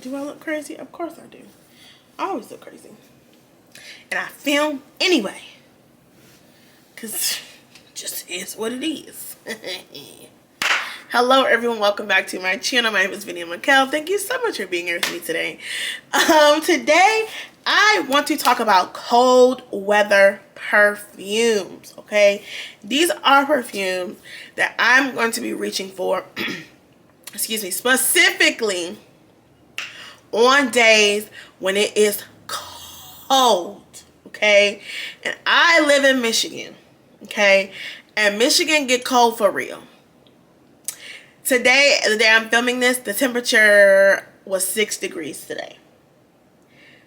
Do I look crazy? Of course I do. I always look crazy. And I film anyway. Because just is what it is. Hello everyone, welcome back to my channel. My name is Vinny McKell. Thank you so much for being here with me today. Today I want to talk about cold weather perfumes. Okay, these are perfumes that I'm going to be reaching for excuse me, specifically on days when it is cold. Okay, and I live in Michigan. Okay, and Michigan get cold for real. Today, the day I'm filming this, the temperature was 6 degrees today.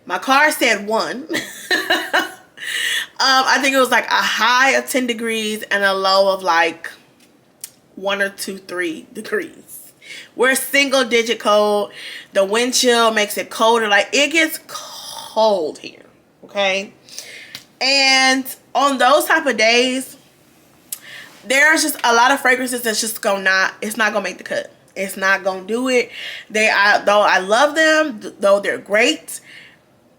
My car said 1. I think it was like a high of 10 degrees and a low of like 1 or 2, 3 degrees. We're single digit cold. The wind chill makes it colder. Like, it gets cold here. Okay. And on those type of days, there's just a lot of fragrances that's just it's not gonna make the cut. It's not gonna do it. Though I love them, though they're great,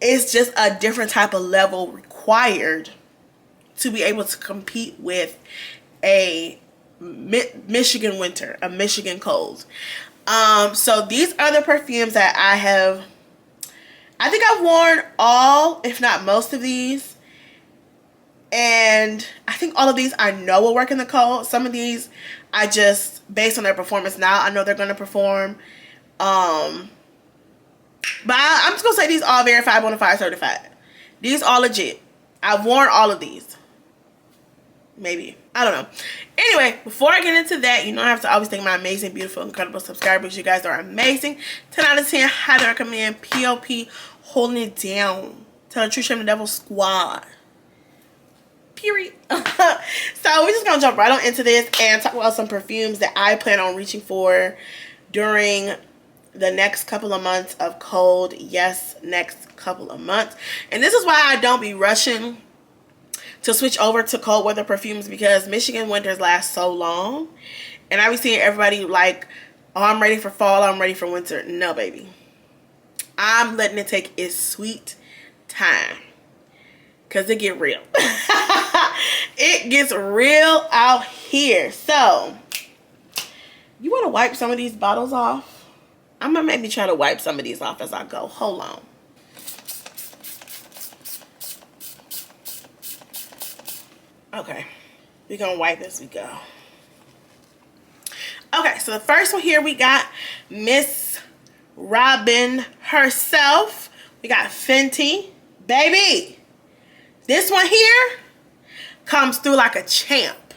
it's just a different type of level required to be able to compete with a Michigan winter, a Michigan cold. So these are the perfumes that I think I've worn all, if not most of these. And I think all of these I know will work in the cold. Some of these I just, based on their performance now, I know they're going to perform. But I'm just going to say these all verified, bona fide, certified. These all legit. I've worn all of these. Maybe. I don't know. Anyway, before I get into that, you know I have to always thank my amazing, beautiful, incredible subscribers. You guys are amazing. 10 out of 10. Highly recommend. POP holding it down. Tell the truth, shame the devil squad. Period. So we're just gonna jump right on into this and talk about some perfumes that I plan on reaching for during the next couple of months of cold. Yes, next couple of months. And this is why I don't be rushing to switch over to cold weather perfumes, because Michigan winters last so long, and I be seeing everybody like, oh, I'm ready for fall, I'm ready for winter. No, baby, I'm letting it take its sweet time, because it get real. It gets real out here. So you want to wipe some of these bottles off? I'm gonna maybe try to wipe some of these off as I go. Hold on. Okay, we're gonna wipe as we go. Okay, so the first one here, we got Miss Robin herself. We got Fenty. Baby, this one here comes through like a champ.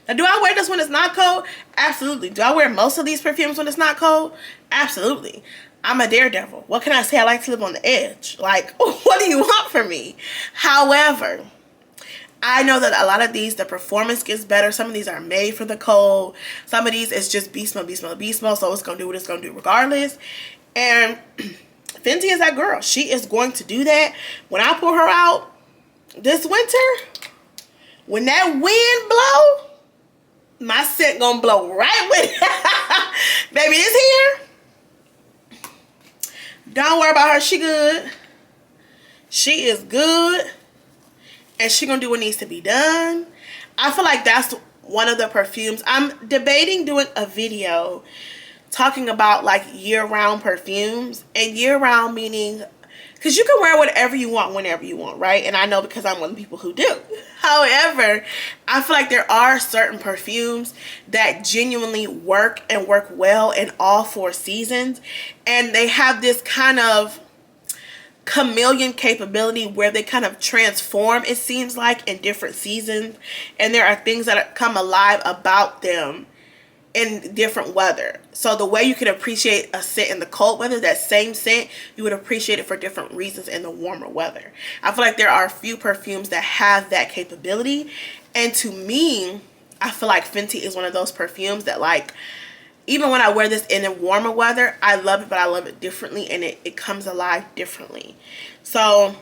Now, do I wear this when it's not cold? Absolutely. Do I wear most of these perfumes when it's not cold? Absolutely. I'm a daredevil. What can I say? I like to live on the edge. Like, what do you want from me? However, I know that a lot of these, the performance gets better. Some of these are made for the cold. Some of these, it's just beast mode, beast mode, beast mode. So it's going to do what it's going to do regardless. And Fenty is that girl. She is going to do that. When I pull her out this winter, when that wind blow, my scent gonna blow right with it. Baby, it's here. Don't worry about her. She good. She is good. And she gonna do what needs to be done. I feel like that's one of the perfumes. I'm debating doing a video talking about like year-round perfumes. And year-round meaning, because you can wear whatever you want whenever you want, right? And I know, because I'm one of the people who do. However, I feel like there are certain perfumes that genuinely work and work well in all 4 seasons. And they have this kind of chameleon capability where they kind of transform, it seems like, in different seasons. And there are things that come alive about them in different weather. So the way you can appreciate a scent in the cold weather, that same scent, you would appreciate it for different reasons in the warmer weather. I feel like there are a few perfumes that have that capability. And to me, I feel like Fenty is one of those perfumes that, like, even when I wear this in a warmer weather, I love it, but I love it differently, and it comes alive differently. So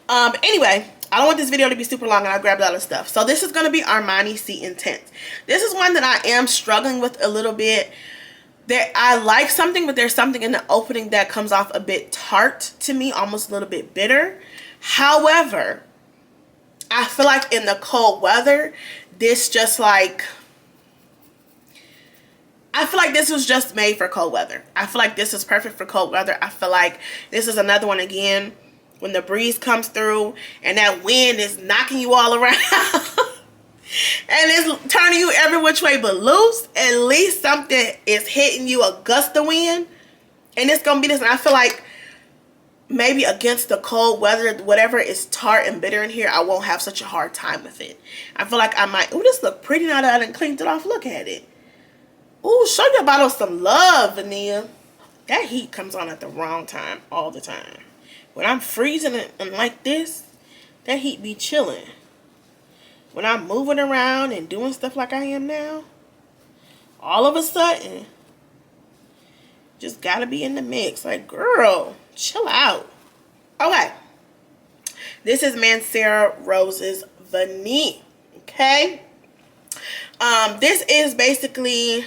anyway, I don't want this video to be super long, and I grabbed a lot of stuff. So this is going to be Armani C Intense. This is one that I am struggling with a little bit There, I like something, but there's something in the opening that comes off a bit tart to me, almost a little bit bitter. However, I feel like in the cold weather, this just like, I feel like this was just made for cold weather. I feel like this is perfect for cold weather. I feel like this is another one again, when the breeze comes through and that wind is knocking you all around and it's turning you every which way but loose. At least something is hitting you, a gust of wind, and it's gonna be this. And I feel like maybe against the cold weather, whatever is tart and bitter in here, I won't have such a hard time with it. I feel like I might. Oh, this look pretty now that I done cleaned it off. Look at it. Oh, show your bottle some love, Vanilla. That heat comes on at the wrong time all the time. When I'm freezing and like this, that heat be chilling. When I'm moving around and doing stuff like I am now, all of a sudden, just gotta be in the mix. Like, girl, chill out. Okay. This is Mancera Rose's Vanille. Okay. This is basically,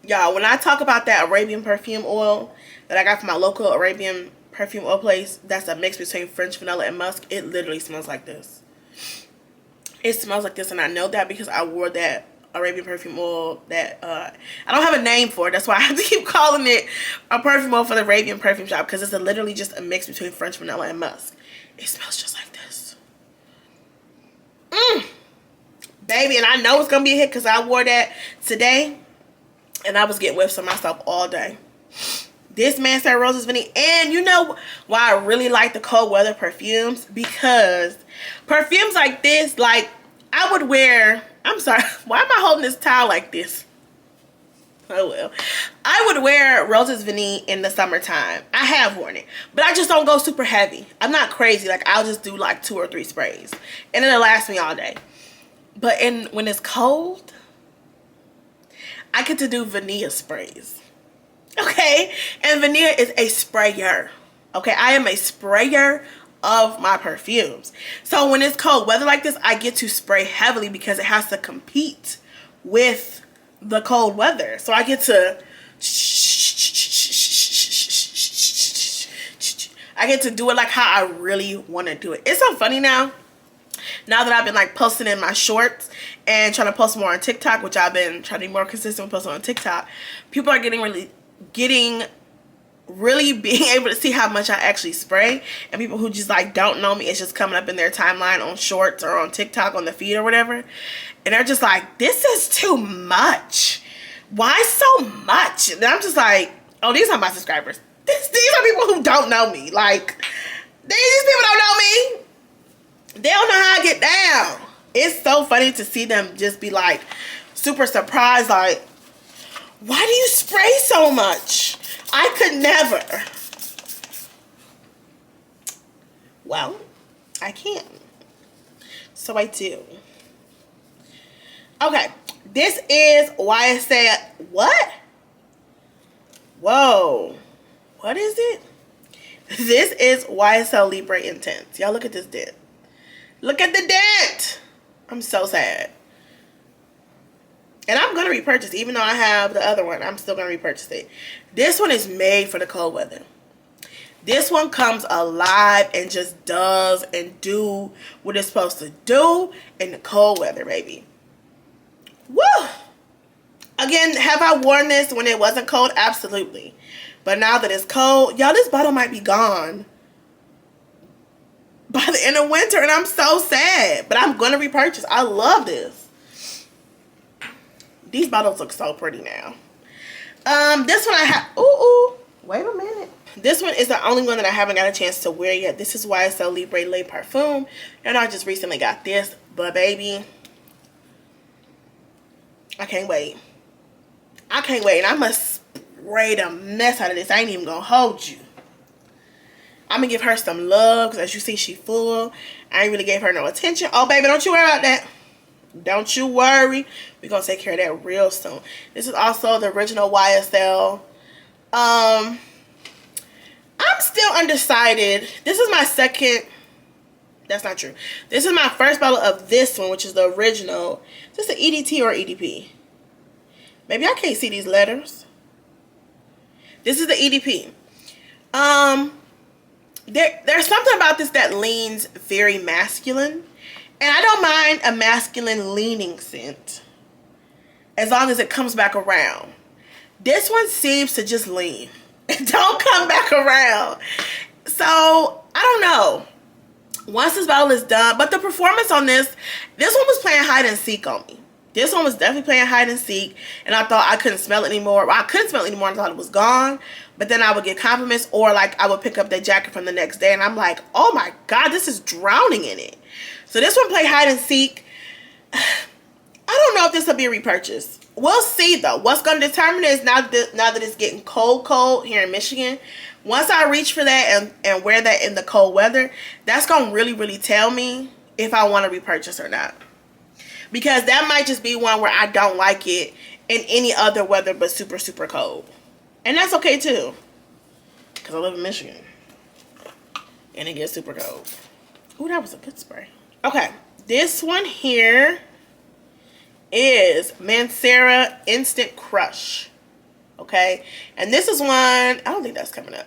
y'all, when I talk about that Arabian perfume oil that I got from my local Arabian perfume oil place, that's a mix between French vanilla and musk. It literally smells like this. It smells like this, and I know that because I wore that Arabian perfume oil that I don't have a name for it. That's why I have to keep calling it a perfume oil for the Arabian perfume shop, because it's literally just a mix between French vanilla and musk. It smells just like this. Baby, and I know it's gonna be a hit because I wore that today and I was getting whiffs on myself all day. This Mancera Rose's Vanille. And you know why I really like the cold weather perfumes? Because perfumes like this, like, I would wear, I'm sorry, why am I holding this towel like this? Oh well. I would wear Rose's Vanille in the summertime. I have worn it, but I just don't go super heavy. I'm not crazy. Like, I'll just do like 2 or 3 sprays and it'll last me all day. But when it's cold, I get to do vanilla sprays. Okay, and vanilla is a sprayer. Okay, I am a sprayer of my perfumes. So when it's cold weather like this, I get to spray heavily because it has to compete with the cold weather. So I get to do it like how I really want to do it. It's so funny now that I've been like posting in my shorts and trying to post more on TikTok, which I've been trying to be more consistent with posting on TikTok. People are really being able to see how much I actually spray, and people who just like don't know me, it's just coming up in their timeline on shorts or on TikTok on the feed or whatever, and they're just like, this is too much. Why so much? And I'm just like, oh, these are my subscribers. These are people who don't know me. Like, these people don't know me. They don't know how I get down. It's so funny to see them just be like super surprised, like, why do you spray so much? I could never. Well, I can. So I do. Okay. This is why I say, what? Whoa. What is it? This is YSL Libre Intense. Y'all look at this dent. Look at the dent. I'm so sad. And I'm going to repurchase, even though I have the other one, I'm still going to repurchase it. This one is made for the cold weather. This one comes alive and just does and do what it's supposed to do in the cold weather, baby. Woo! Again, have I worn this when it wasn't cold? Absolutely. But now that it's cold, y'all, this bottle might be gone by the end of winter, and I'm so sad. But I'm going to repurchase. I love this. These bottles look so pretty now. This one I have. Ooh, wait a minute. This one is the only one that I haven't got a chance to wear yet. This is YSL Libre Le Parfum, and I just recently got this. But baby, I can't wait. I can't wait, and I'm gonna spray the mess out of this. I ain't even gonna hold you. I'm gonna give her some love because, as you see, she full. I ain't really gave her no attention. Oh, baby, don't you worry about that. Don't you worry. We're going to take care of that real soon. This is also the original YSL. I'm still undecided. This is my second That's not true. This is my first bottle of this one, which is the original. Is this an EDT or EDP? Maybe I can't see these letters. This is the EDP. There's something about this that leans very masculine. And I don't mind a masculine leaning scent, as long as it comes back around. This one seems to just lean. Don't come back around. So, I don't know. Once this bottle is done, but the performance on this one was playing hide and seek on me. This one was definitely playing hide and seek, and I thought I couldn't smell it anymore. Well, I couldn't smell it anymore. I thought it was gone, but then I would get compliments, or like I would pick up that jacket from the next day, and I'm like, oh my God, this is drowning in it. So this one played hide and seek. I don't know if this will be a repurchase. We'll see though. What's going to determine is now that it's getting cold here in Michigan. Once I reach for that and wear that in the cold weather, that's going to really tell me if I want to repurchase or not. Because that might just be one where I don't like it in any other weather but super cold. And that's okay too. Because I live in Michigan. And it gets super cold. Ooh, that was a good spray. Okay. This one here is Mancera Instant Crush. Okay, and this is one, I don't think that's coming up.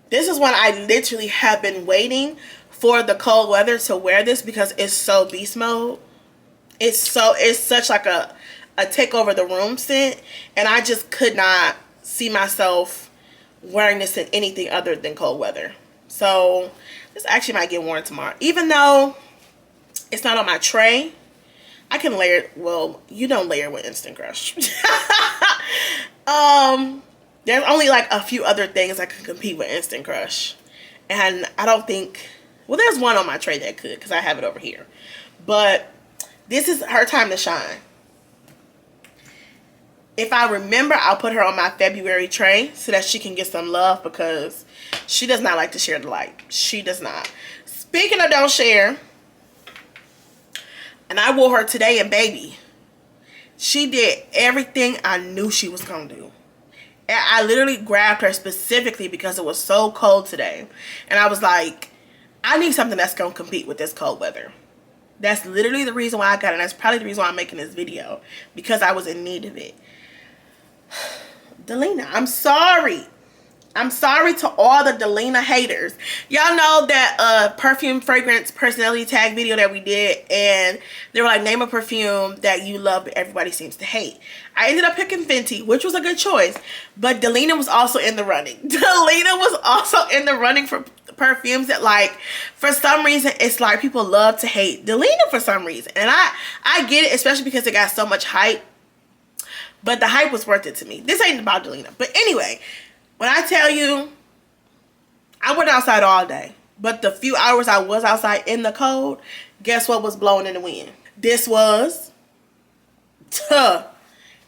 This is one I literally have been waiting for the cold weather to wear this, because it's so beast mode. It's such like a take over the room scent, and I just could not see myself wearing this in anything other than cold weather. So this actually might get worn tomorrow, even though it's not on my tray. I can layer it. Well, you don't layer with Instant Crush. There's only like a few other things that can compete with Instant Crush. And I don't think, well, there's one on my tray that could, because I have it over here. But this is her time to shine. If I remember, I'll put her on my February tray so that she can get some love, because she does not like to share the light. She does not. Speaking of don't share, and I wore her today, and baby, she did everything I knew she was going to do. And I literally grabbed her specifically because it was so cold today. And I was like, I need something that's going to compete with this cold weather. That's literally the reason why I got it. And that's probably the reason why I'm making this video. Because I was in need of it. Delina, I'm sorry. I'm sorry to all the Delina haters. Y'all know that perfume fragrance personality tag video that we did, and they were like, name a perfume that you love but everybody seems to hate. I ended up picking Fenty, which was a good choice, but Delina was also in the running. Delina was also in the running for perfumes that, like, for some reason, it's like people love to hate Delina for some reason. And I get it, especially because it got so much hype, but the hype was worth it to me. This ain't about Delina. But anyway, when I tell you, I went outside all day, but the few hours I was outside in the cold, guess what was blowing in the wind? This was,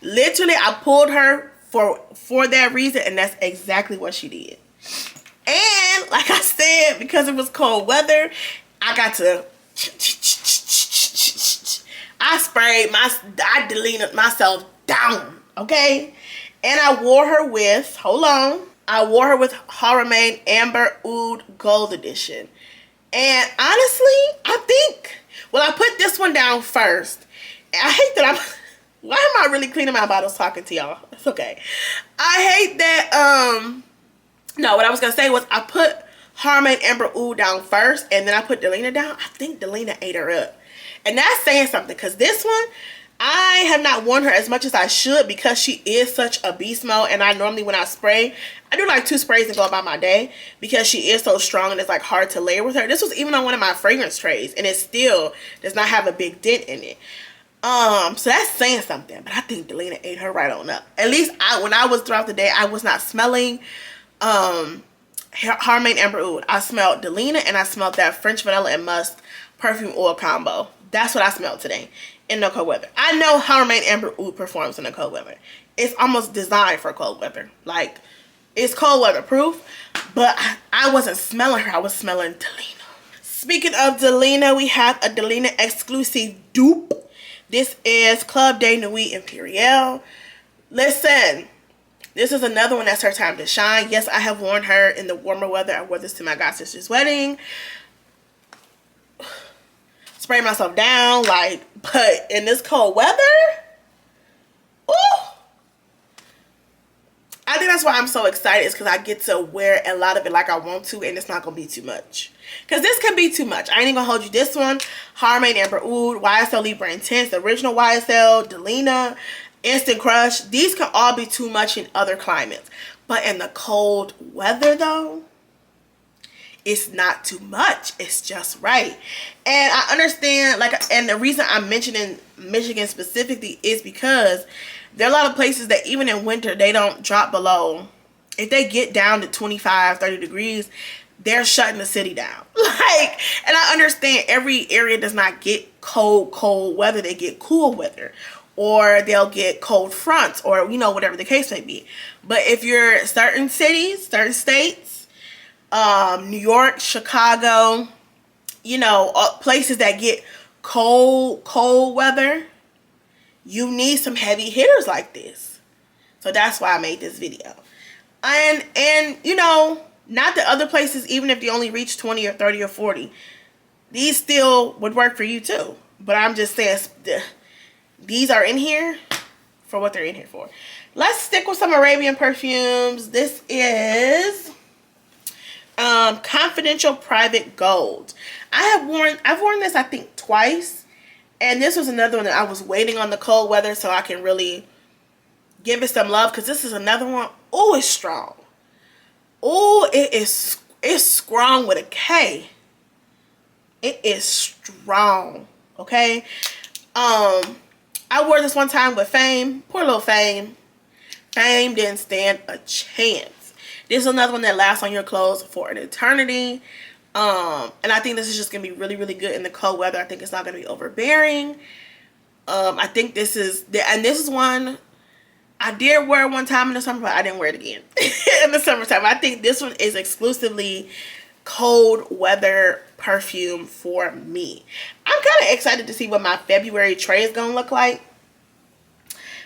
literally, I pulled her for that reason, and that's exactly what she did. And like I said, because it was cold weather, I got to, I deleted myself down, okay? And I wore her with, hold on, I wore her with Haramain Amber Oud Gold Edition. And honestly, I think, well, I put this one down first. I hate that why am I really cleaning my bottles talking to y'all? It's okay. I hate that, no, what I was going to say was I put Haramain Amber Oud down first, and then I put Delina down. I think Delina ate her up. And that's saying something, because this one, I have not worn her as much as I should, because she is such a beast mode. And I normally, when I spray, I do like 2 sprays and go about my day, because she is so strong and it's like hard to layer with her. This was even on one of my fragrance trays, and it still does not have a big dent in it. So that's saying something. But I think Delina ate her right on up. At least when I was throughout the day, I was not smelling Haramain Amber Oud. I smelled Delina, and I smelled that French Vanilla and Musk perfume oil combo. That's what I smelled today in the cold weather. I know Haramain Amber Oud performs in the cold weather. It's almost designed for cold weather. Like, it's cold weather proof, but I wasn't smelling her. I was smelling Delina. Speaking of Delina, we have a Delina exclusive dupe. This is Club de Nuit Imperial. Listen, this is another one that's her time to shine. Yes, I have worn her in the warmer weather. I wore this to my god sister's wedding. spray myself down, like, but in this cold weather, ooh, I think that's why I'm so excited, is because I get to wear a lot of it like I want to, and it's not going to be too much. Because this can be too much. I ain't even going to hold you. This one, Harmony Amber Oud, YSL Libra Intense, the original YSL, Delina, Instant Crush. These can all be too much in other climates. But in the cold weather, though, it's not too much. It's just right. And I understand, like, and the reason I'm mentioning Michigan specifically is because there are a lot of places that even in winter, they don't drop below. If they get down to 25, 30 degrees, they're shutting the city down. Like, and I understand every area does not get cold weather. They get cool weather. Or they'll get cold fronts, or, you know, whatever the case may be. But if you're certain cities, certain states, New York, Chicago, you know, places that get cold weather, you need some heavy hitters like this. So that's why I made this video. And you know, not the other places, even if you only reach 20 or 30 or 40, these still would work for you too. But I'm just saying, these are in here for what they're in here for. Let's stick with some Arabian perfumes. This is Confidential Private Gold. I've worn this, I think, twice. And this was another one that I was waiting on the cold weather so I can really give it some love, because this is another one. Oh, it's strong. Oh, it's strong with a K. It is strong. Okay. I wore this one time with Fame. Poor little Fame. Fame didn't stand a chance. This is another one that lasts on your clothes for an eternity. And I think this is just going to be really, really good in the cold weather. I think it's not going to be overbearing. I think this is one I did wear one time in the summer, but I didn't wear it again in the summertime. I think this one is exclusively cold weather perfume for me. I'm kind of excited to see what my February tray is going to look like.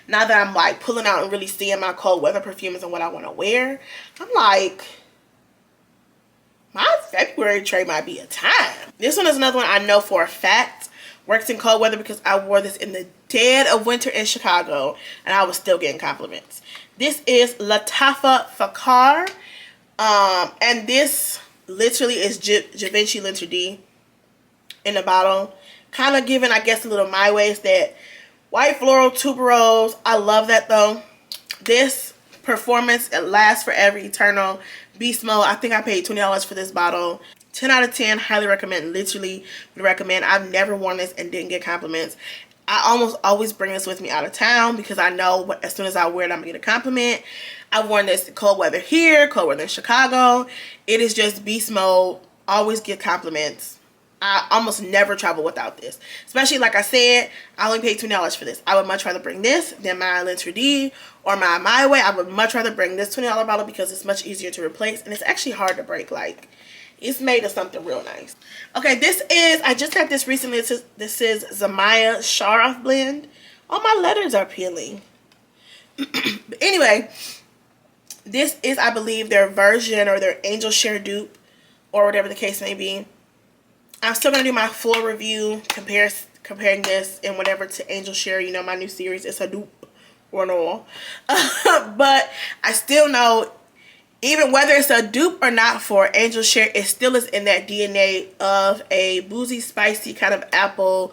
Now that I'm like pulling out and really seeing my cold weather perfumes and what I want to wear, I'm like, my February tray might be a time. This one is another one I know for a fact works in cold weather, because I wore this in the dead of winter in Chicago and I was still getting compliments. This is Latafa Fakar. And this literally is Givenchy L'Interdit in the bottle. Kind of giving, I guess, a little My Ways, that white floral tuberose. I love that though. This performance, it lasts forever, eternal. Beast mode. I think I paid $20 for this bottle. 10 out of 10. Highly recommend. Literally would recommend. I've never worn this and didn't get compliments. I almost always bring this with me out of town, because I know as soon as I wear it, I'm going to get a compliment. I've worn this cold weather here, cold weather in Chicago. It is just beast mode. Always get compliments. I almost never travel without this. Especially, like I said, I only paid $20 for this. I would much rather bring this than my L'Interdit or my Way. I would much rather bring this $20 bottle, because it's much easier to replace. And it's actually hard to break. Like, it's made of something real nice. Okay, this is, I just got this recently. This is Zamaya Sharaf blend. All my letters are peeling. But anyway, this is, I believe, their version or their Angel Share dupe, or whatever the case may be. I'm still going to do my full review comparing this and whatever to Angel Share. You know, my new series. It's a dupe or no. But I still know, even whether it's a dupe or not for Angel Share, it still is in that DNA of a boozy, spicy kind of apple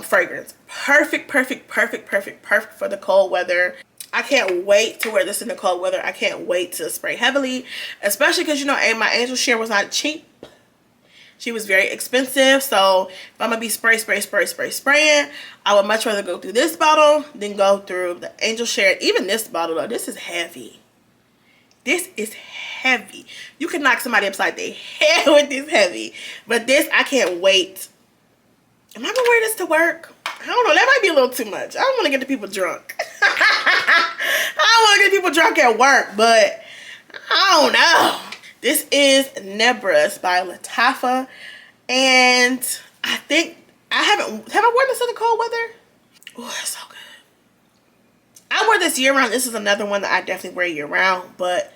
fragrance. Perfect for the cold weather. I can't wait to wear this in the cold weather. I can't wait to spray heavily, especially because, you know, my Angel Share was not cheap. She was very expensive. So if I'm going to be spraying, I would much rather go through this bottle than go through the Angel Share. Even this bottle, though, this is heavy. This is heavy. You can knock somebody upside their head with this heavy. But this, I can't wait. Am I going to wear this to work? I don't know. That might be a little too much. I don't want to get the people drunk. I don't want to get people drunk at work, but I don't know. This is Nebras by Latafa. And I think have I worn this in the cold weather? Oh, it's so good. I wear this year round. This is another one that I definitely wear year round, but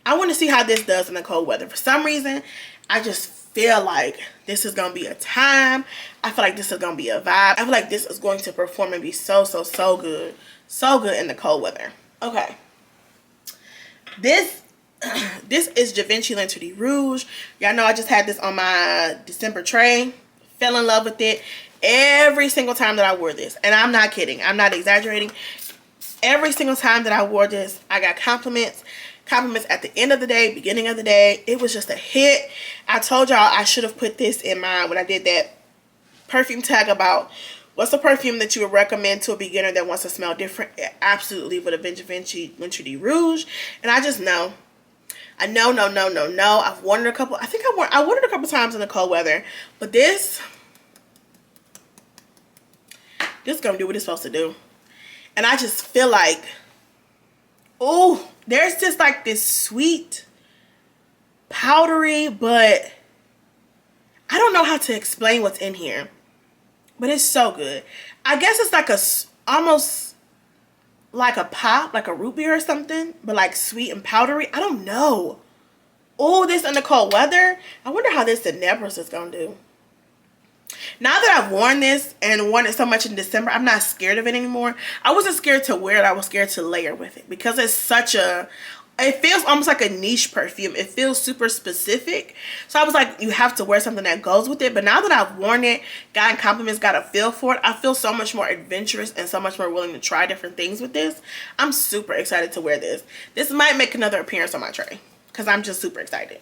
I want to see how this does in the cold weather. For some reason, I just feel like this is gonna be a time. I feel like this is gonna be a vibe. I feel like this is going to perform and be so good. So good in the cold weather. Okay. This is Givenchy L'Interdit Rouge. Y'all know I just had this on my December tray. Fell in love with it every single time that I wore this. And I'm not kidding. I'm not exaggerating. Every single time that I wore this, I got compliments. Compliments at the end of the day, beginning of the day. It was just a hit. I told y'all I should have put this in mind when I did that perfume tag about what's a perfume that you would recommend to a beginner that wants to smell different. It absolutely would have been Givenchy L'Interdit Rouge. And I just know. I know. I've worn it a couple. I think I worn it a couple times in the cold weather. But this is gonna do what it's supposed to do. And I just feel like, oh, there's just like this sweet, powdery, but I don't know how to explain what's in here. But it's so good. I guess it's like almost like a pop, like a root beer or something, but like sweet and powdery. I don't know. Oh, this in the cold weather. I wonder how this in Nebras is gonna do. Now that I've worn this and worn it so much in December, I'm not scared of it anymore. I wasn't scared to wear it. I was scared to layer with it because it's such a, it feels almost like a niche perfume. It feels super specific. So I was like, you have to wear something that goes with it. But now that I've worn it, gotten compliments, got a feel for it, I feel so much more adventurous and so much more willing to try different things with this. I'm super excited to wear this. This might make another appearance on my tray because I'm just super excited.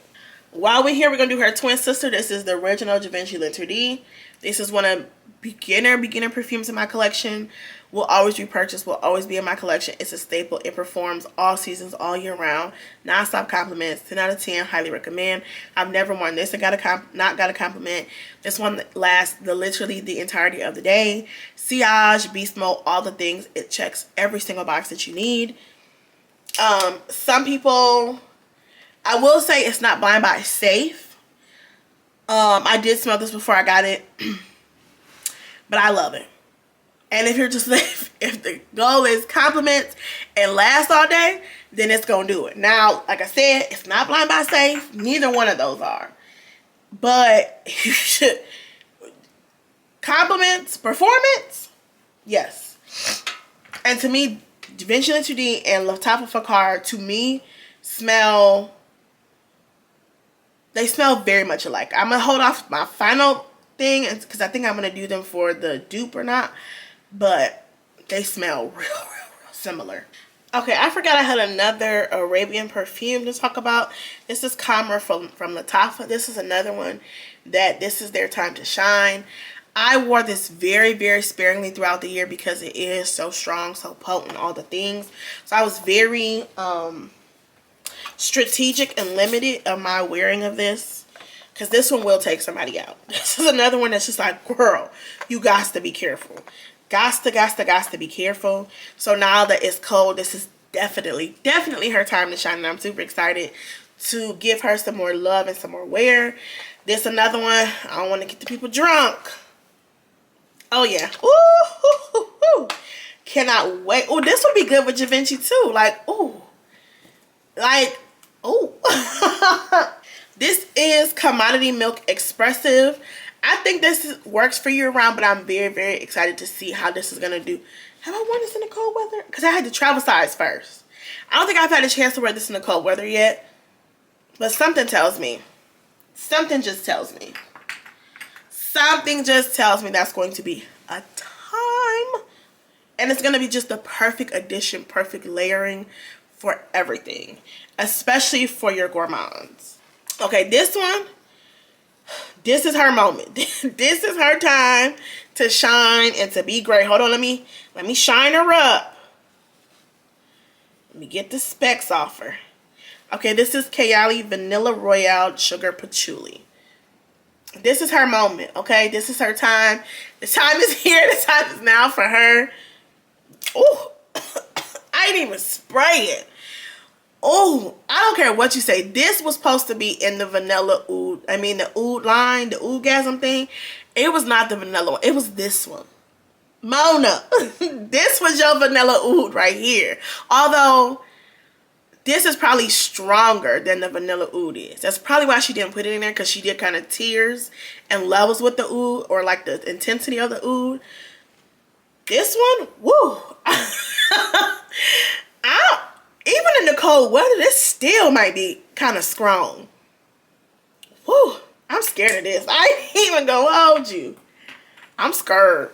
While we're here, we're going to do her twin sister. This is the original Givenchy L'Interdit. This is one of beginner perfumes in my collection. Will always be purchased, will always be in my collection. It's a staple. It performs all seasons, all year round. Non-stop compliments. 10 out of 10. Highly recommend. I've never worn this and not got a compliment. This one lasts literally the entirety of the day. Sillage, beast mode, all the things. It checks every single box that you need. Some people, I will say it's not blind buy safe. I did smell this before I got it, but I love it. And if you're just, if the goal is compliments and last all day, then it's going to do it. Now, like I said, it's not blind buy safe. Neither one of those are. But you should, compliments, performance, yes. And to me, Givenchy L'Interdit and La Tapa Fakar, to me, they smell very much alike. I'm going to hold off my final thing because I think I'm going to do them for the dupe or not. But they smell real similar. Okay, I forgot I had another Arabian perfume to talk about. This is Kamra from Lattafa. This is another one that this is their time to shine. I wore this very sparingly throughout the year because it is so strong, so potent, all the things. So I was very strategic and limited of my wearing of this because this one will take somebody out. This is another one that's just like, girl, you got to be careful. Got to be careful. So now that it's cold, this is definitely her time to shine, and I'm super excited to give her some more love and some more wear. This another one. I don't want to get the people drunk. Oh yeah. Ooh. Cannot wait. Oh, this would be good with Givenchy too. Like, ooh. Like, ooh. This is Commodity Milk Expressive. I think this works for year round, but I'm very excited to see how this is going to do. Have I worn this in the cold weather? Because I had the travel size first. I don't think I've had a chance to wear this in the cold weather yet. But something tells me. Something just tells me. Something just tells me that's going to be a time. And it's going to be just the perfect addition, perfect layering for everything. Especially for your gourmands. Okay, this one. This is her moment. This is her time to shine and to be great. Hold on, let me shine her up. Let me get the specs off her. Okay, this is Kayali Vanilla Royale Sugar Patchouli. This is her moment, okay? This is her time. The time is here. The time is now for her. Oh, I didn't even spray it. Oh, I don't care what you say. This was supposed to be in the vanilla oud. I mean, the oud line, the oudgasm thing. It was not the vanilla one. It was this one. Mona, this was your vanilla oud right here. Although, this is probably stronger than the vanilla oud is. That's probably why she didn't put it in there, because she did kind of tiers and levels with the oud, or like the intensity of the oud. This one, woo. Even in the cold weather, this still might be kind of strong. Woo. I'm scared of this. I ain't even gonna hold you. I'm scared.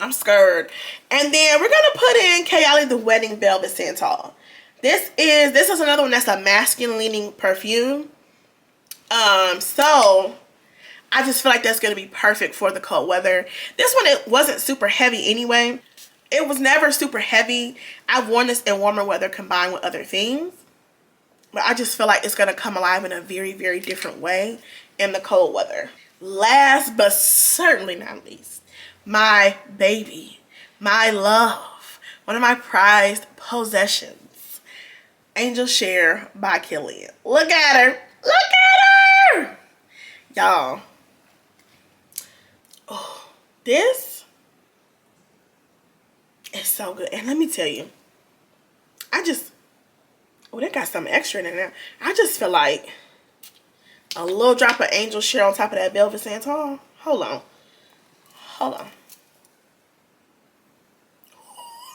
I'm scared. And then we're gonna put in Kayali the Wedding Velvet Santal. This is another one that's a masculine leaning perfume. So I just feel like that's gonna be perfect for the cold weather. This one, it wasn't super heavy anyway. It was never super heavy. I've worn this in warmer weather combined with other things. But I just feel like it's going to come alive in a very, very different way in the cold weather. Last but certainly not least, my baby, my love, one of my prized possessions, Angel Share by Killian. Look at her. Look at her. Y'all. Oh, this is so good. And let me tell you, oh, they got something extra in there. I just feel like a little drop of Angel Share on top of that Velvet Santal. Hold on. Hold on.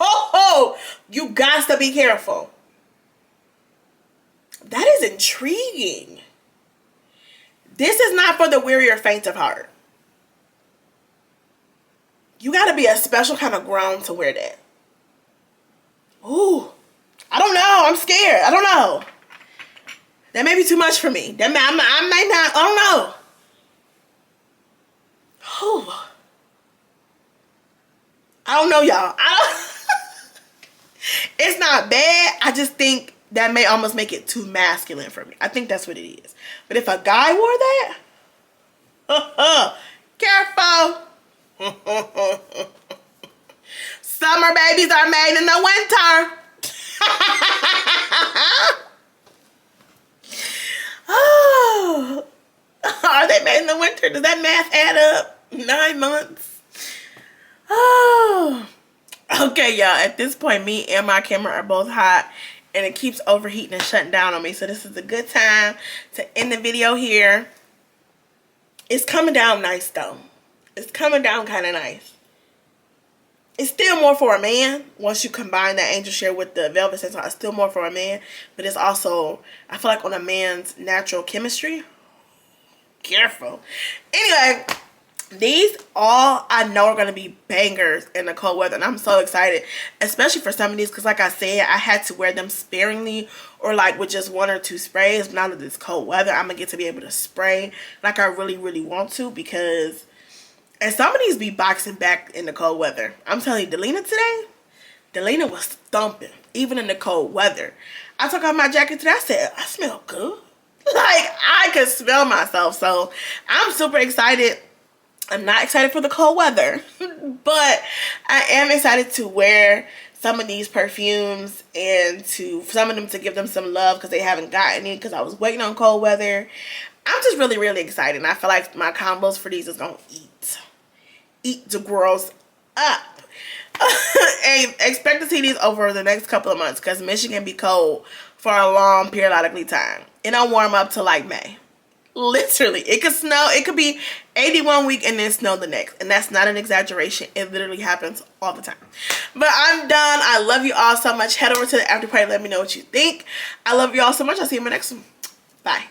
Oh, you got to be careful. That is intriguing. This is not for the weary or faint of heart. You got to be a special kind of grown to wear that. Ooh. I don't know. I'm scared. I don't know. That may be too much for me. That I might not. I don't know. Oh. I don't know, y'all. It's not bad. I just think that may almost make it too masculine for me. I think that's what it is. But if a guy wore that, careful. Summer babies are made in the winter. Oh, are they made in the winter? Does that math add up? 9 months. Oh, okay, y'all. At this point, me and my camera are both hot, and it keeps overheating and shutting down on me. So this is a good time to end the video here. It's coming down nice, though. It's coming down kind of nice. It's still more for a man. Once you combine that Angel Share with the Velvet Santal, it's still more for a man. But it's also, I feel like, on a man's natural chemistry. Careful. Anyway, these all I know are going to be bangers in the cold weather. And I'm so excited. Especially for some of these. Because like I said, I had to wear them sparingly. Or like with just 1 or 2 sprays. But now that it's cold weather, I'm going to get to be able to spray like I really, really want to. Because... and some of these be boxing back in the cold weather. I'm telling you, Delina today, Delina was thumping, even in the cold weather. I took off my jacket today. I said, I smell good. Like, I could smell myself. So, I'm super excited. I'm not excited for the cold weather. But, I am excited to wear some of these perfumes. And to some of them to give them some love. Because they haven't gotten it. Because I was waiting on cold weather. I'm just really, really excited. And I feel like my combos for these is going to eat the girls up. And expect to see these over the next couple of months, because Michigan be cold for a long periodically time. It don't warm up till like May. Literally, it could snow. It could be 81 week and then snow the next, and that's not an exaggeration. It literally happens all the time. But I'm done. I love you all so much. Head over to the after party. Let me know what you think. I love you all so much. I'll see you in my next one. Bye.